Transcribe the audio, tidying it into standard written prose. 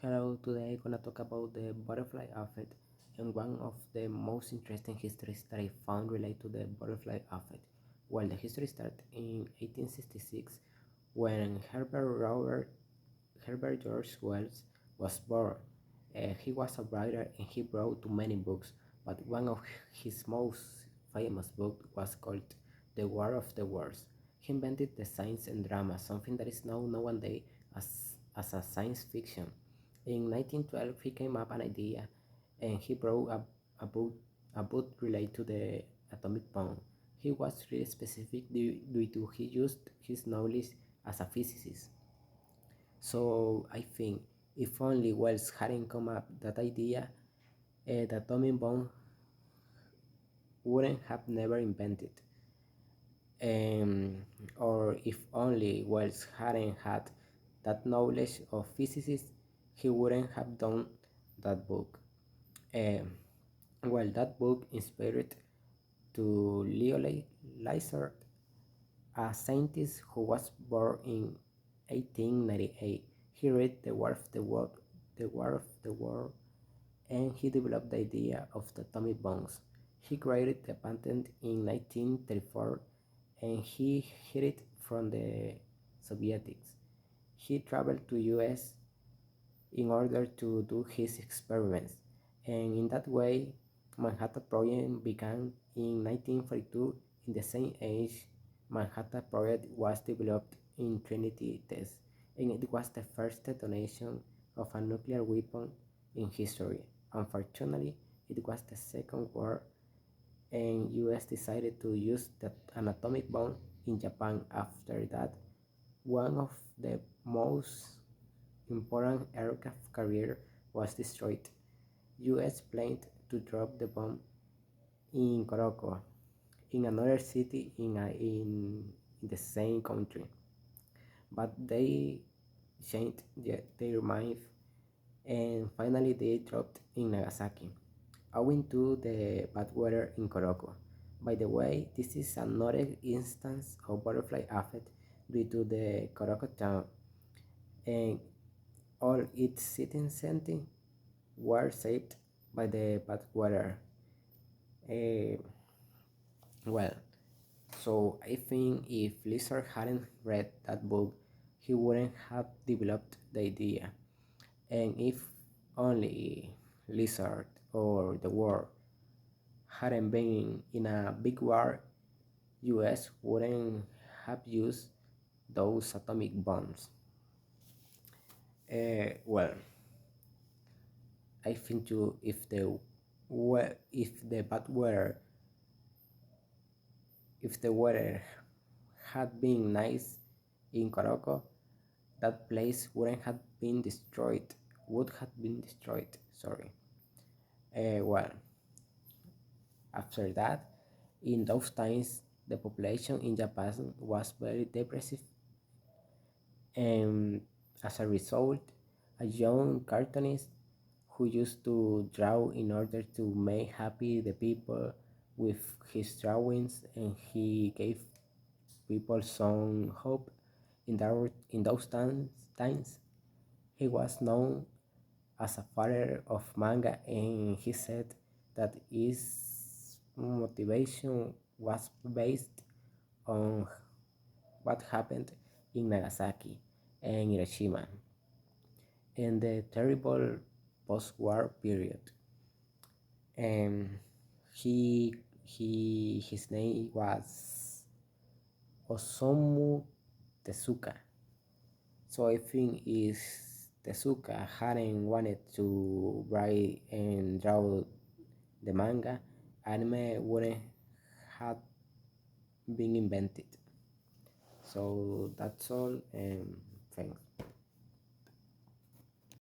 Hello, today I'm gonna talk about the butterfly effect and one of the most interesting histories that I found related to the butterfly effect. Well, the history started in 1866 when Herbert George Wells was born. He was a writer and he wrote too many books, but one of his most famous books was called The War of the Worlds. He invented the science and drama, something that is known nowadays as a science fiction. In 1912, he came up an idea and he wrote a book, a book related to the atomic bomb. He was really specific due to he used his knowledge as a physicist. So I think if only Wells hadn't come up that idea, the atomic bomb wouldn't have never invented. Um, or if only Wells hadn't had that knowledge of physics, he wouldn't have done that book. Um, well, that book inspired to Leo Lizard, a scientist who was born in 1898. He read The War of the World, and he developed the idea of the atomic bombs. He created the patent in 1934, and he hid it from the Sovietics. He traveled to US in order to do his experiments, and in that way, Manhattan Project began in 1942. In the same age, Manhattan Project was developed in Trinity test, and it was the first detonation of a nuclear weapon in history. Unfortunately, it was the Second War, and US decided to use an atomic bomb in Japan after that. One of the most important aircraft carrier was destroyed. US planned to drop the bomb in Koroko, in another city in the same country, but they changed their mind and finally they dropped in Nagasaki, owing to the bad weather in Koroko. By the way, this is another instance of butterfly effect due to the Koroko town, and all its citizens were saved by the bad weather. Uh, well, so I think if Lizard hadn't read that book, he wouldn't have developed the idea. And if only Lizard or the world hadn't been in a big war, US wouldn't have used those atomic bombs. Well, I think too if the bad weather if the weather had been nice in Koroko, that place would have been destroyed. Sorry. Well, after that, in those times, the population in Japan was very depressive, and as a result, a young cartoonist who used to draw in order to make happy the people with his drawings, and he gave people some hope in those times. He was known as a father of manga, and he said that his motivation was based on what happened in Nagasaki and Hiroshima in the terrible post-war period. And his name was Osamu Tezuka. So I think if Tezuka hadn't wanted to write and draw the manga, anime wouldn't have been invented. So that's all, and thanks.